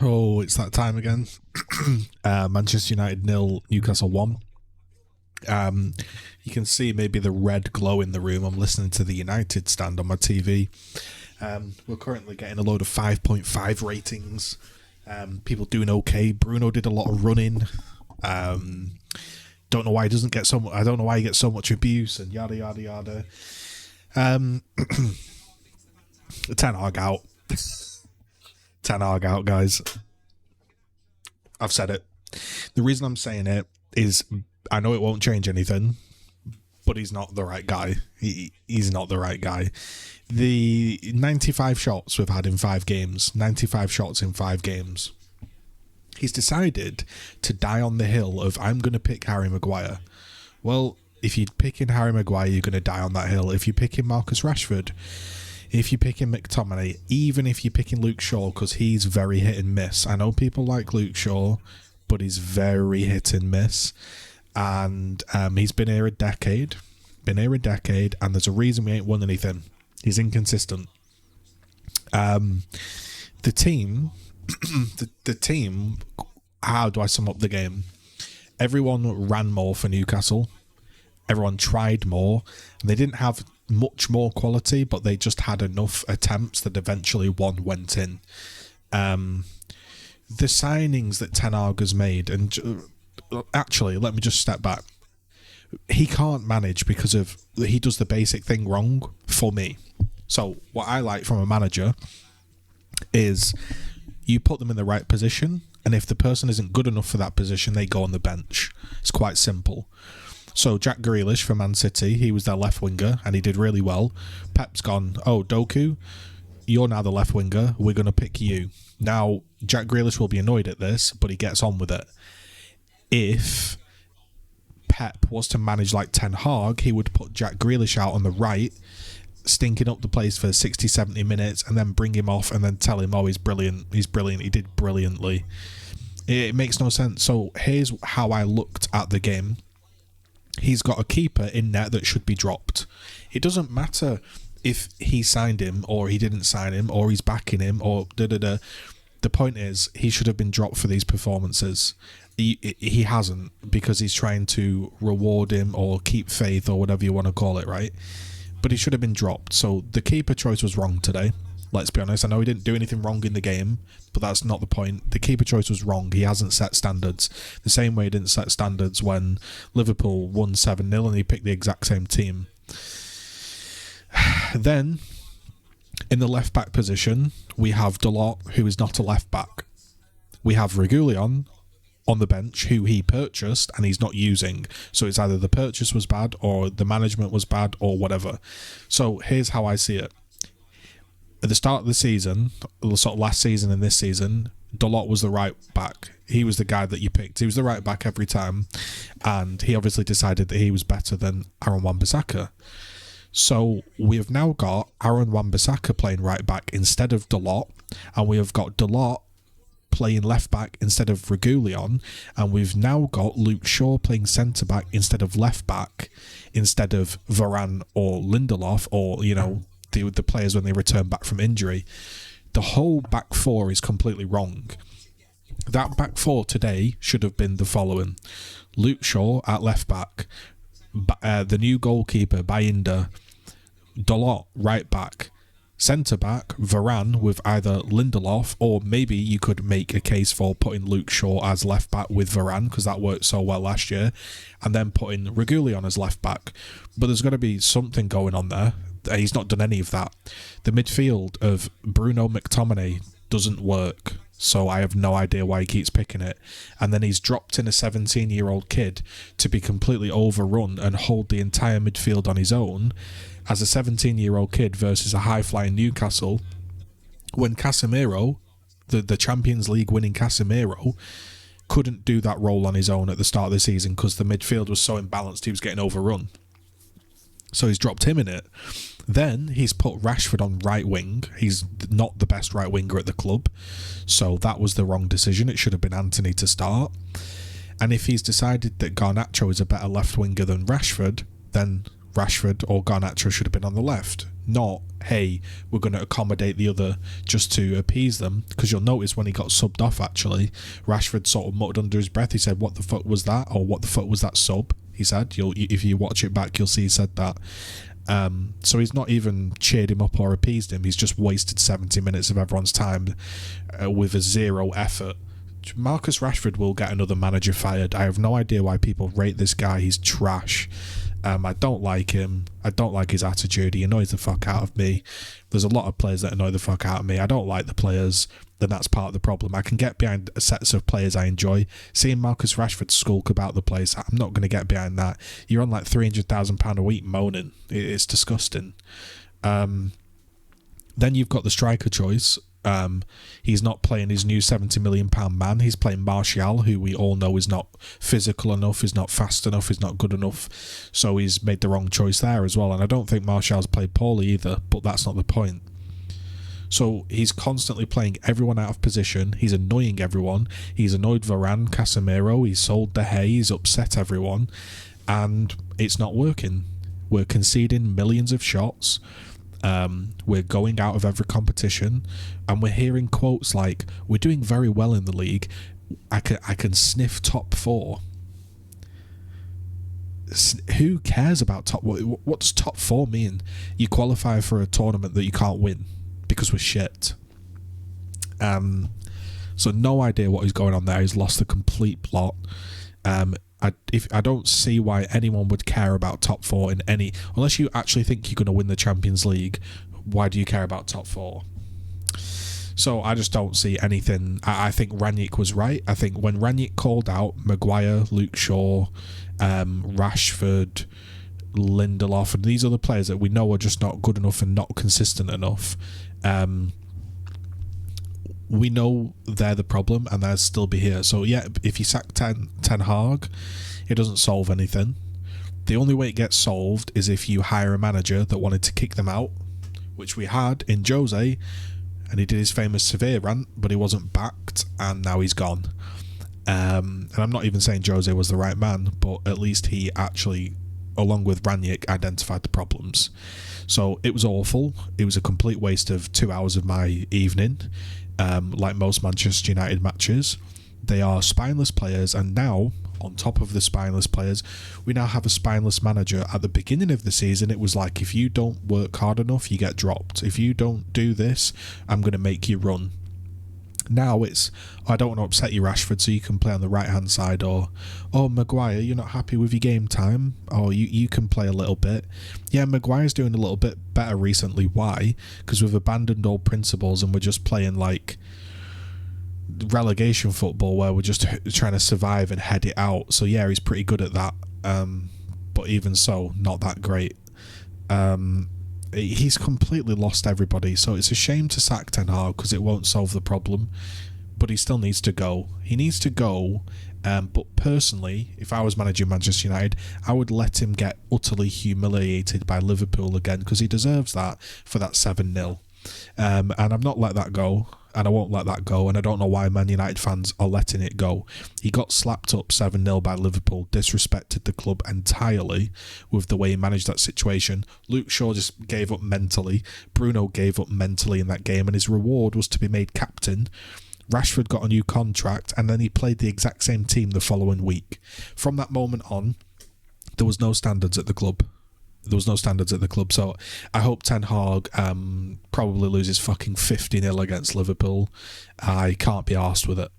Oh, it's that time again. Manchester United 0, Newcastle 1. Um, you can see maybe the red glow in the room. I'm listening to the United stand on my TV. We're currently getting a load of 5.5 ratings. People doing okay. Bruno did a lot of running. Don't know why he doesn't get so much. I don't know why he gets so much abuse and yada yada yada. Ten Hag out. Ten Hag out, guys. I've said it. The reason I'm saying it is I know it won't change anything, but he's not the right guy. He's not the right guy. The 95 shots we've had in 5 games, 95 shots in 5 games. He's decided to die on the hill of, I'm going to pick Harry Maguire. Well, if you pick in Harry Maguire, you're going to die on that hill. If you pick in Marcus Rashford, if you pick in McTominay, even if you pick in Luke Shaw, because he's very hit and miss. I know people like Luke Shaw, but he's very hit and miss. And he's been here a decade. And there's a reason we ain't won anything. He's inconsistent. The team, the team, how do I sum up the game? Everyone ran more for Newcastle. Everyone tried more. And they didn't have much more quality, but they just had enough attempts that eventually one went in. The signings that Ten Hag has made, and actually, let me just step back. He can't manage because of he does the basic thing wrong for me. So what I like from a manager is you put them in the right position, and if the person isn't good enough for that position, they go on the bench. It's quite simple. So Jack Grealish for Man City, he was their left winger and he did really well. Pep's gone, oh, Doku, you're now the left winger, we're going to pick you. Now, Jack Grealish will be annoyed at this, but he gets on with it. If Pep was to manage like Ten Hag, he would put Jack Grealish out on the right, stinking up the place for 60, 70 minutes, and then bring him off and then tell him, oh, he's brilliant, he did brilliantly. It makes no sense. So here's how I looked at the game. He's got a keeper in net that should be dropped. It doesn't matter if he signed him or he didn't sign him or he's backing him or da-da-da. The point is, he should have been dropped for these performances. He hasn't, because he's trying to reward him or keep faith or whatever you want to call it, right? But he should have been dropped. So the keeper choice was wrong today. Let's be honest. I know he didn't do anything wrong in the game, but that's not the point. The keeper choice was wrong. He hasn't set standards. The same way he didn't set standards when Liverpool won 7-0 and he picked the exact same team. Then, in the left-back position, we have Dalot, who is not a left-back. We have Reguilon on the bench, who he purchased and he's not using. So it's either the purchase was bad or the management was bad or whatever. So here's how I see it. At the start of the season, sort of last season and this season, Dalot was the right back. He was the guy that you picked. He was the right back every time. And he obviously decided that he was better than Aaron Wan-Bissaka. So we have now got Aaron Wan-Bissaka playing right back instead of Dalot. And we have got Dalot playing left back instead of Reguilon, and we've now got Luke Shaw playing centre back instead of left back, instead of Varane or Lindelof, or the players when they return back from injury. The whole back four is completely wrong. That back four today should have been the following: Luke Shaw at left back, the new goalkeeper Bayinda, Dalot right back, centre back Varane with either Lindelof, or maybe you could make a case for putting Luke Shaw as left back with Varane, because that worked so well last year, and then putting Reguilon as left back. But there's got to be something going on there. He's not done any of that. The midfield of Bruno McTominay doesn't work, so I have no idea why he keeps picking it. And then he's dropped in a 17-year-old kid to be completely overrun and hold the entire midfield on his own as a 17-year-old kid versus a high-flying Newcastle, when Casemiro, the Champions League winning Casemiro, couldn't do that role on his own at the start of the season because the midfield was so imbalanced he was getting overrun. So he's dropped him in it. Then he's put Rashford on right wing. He's not the best right winger at the club, so that was the wrong decision. It should have been Anthony to start. And if he's decided that Garnacho is a better left winger than Rashford, then Rashford or Garnacho should have been on the left, not hey, we're going to accommodate the other just to appease them. Because you'll notice when he got subbed off, actually, Rashford sort of muttered under his breath. He said, "What the fuck was that?" Or "What the fuck was that sub?" He said. If you watch it back, you'll see he said that. So he's not even cheered him up or appeased him. He's just wasted 70 minutes of everyone's time with a zero effort. Marcus Rashford will get another manager fired. I have no idea why people rate this guy. He's trash. I don't like him. I don't like his attitude. He annoys the fuck out of me. There's a lot of players that annoy the fuck out of me. I don't like the players. Then that's part of the problem. I can get behind sets of players I enjoy. Seeing Marcus Rashford skulk about the place, I'm not going to get behind that. You're on like £300,000 a week moaning. It's disgusting. Then you've got the striker choice. He's not playing his new £70 million man. He's playing Martial, who we all know is not physical enough, is not fast enough, is not good enough. So he's made the wrong choice there as well. And I don't think Martial's played poorly either, but that's not the point. So he's constantly playing everyone out of position. He's annoying everyone. He's annoyed Varane, Casemiro. He's sold De Gea. He's upset everyone. And it's not working. We're conceding millions of shots. We're going out of every competition. And we're hearing quotes like, "We're doing very well in the league. I can sniff top 4. Who cares about top? What does top 4 mean? You qualify for a tournament that you can't win because we're shit. So no idea what is going on there. He's lost the complete plot. I don't see why anyone would care about top 4 in any, unless you actually think you're going to win the Champions League. Why do you care about top 4? So I just don't see anything. I think Ranić was right. I think when Ranić called out Maguire, Luke Shaw, Rashford, Lindelof, and these other players that we know are just not good enough and not consistent enough, we know they're the problem and they'll still be here. So yeah, if you sack Ten Hag, it doesn't solve anything. The only way it gets solved is if you hire a manager that wanted to kick them out, which we had in Jose, and he did his famous Sevilla rant, but he wasn't backed, and now he's gone. And I'm not even saying Jose was the right man, but at least he actually, along with Ranić, identified the problems. So it was awful. It was a complete waste of 2 hours of my evening, like most Manchester United matches. They are spineless players, and now, on top of the spineless players, we now have a spineless manager. At the beginning of the season, it was like, if you don't work hard enough, you get dropped. If you don't do this, I'm going to make you run. Now it's, I don't want to upset you, Rashford, so you can play on the right-hand side, or, oh, Maguire, you're not happy with your game time? Oh, you can play a little bit. Yeah, Maguire's doing a little bit better recently. Why? Because we've abandoned all principles and we're just playing like relegation football where we're just trying to survive and head it out. So yeah, he's pretty good at that, but even so, not that great. He's completely lost everybody, so it's a shame to sack Ten Hag because it won't solve the problem, but he still needs to go. He needs to go, but personally, if I was managing Manchester United, I would let him get utterly humiliated by Liverpool again, because he deserves that for that 7-0. And I've not let that go, and I won't let that go, and I don't know why Man United fans are letting it go. He got slapped up 7-0 by Liverpool, disrespected the club entirely with the way he managed that situation. Luke Shaw just gave up mentally. Bruno gave up mentally in that game, and his reward was to be made captain. Rashford got a new contract, and then he played the exact same team the following week. From that moment on, there was no standards at the club. So I hope Ten Hag probably loses fucking 50-0 against Liverpool. I can't be arsed with it.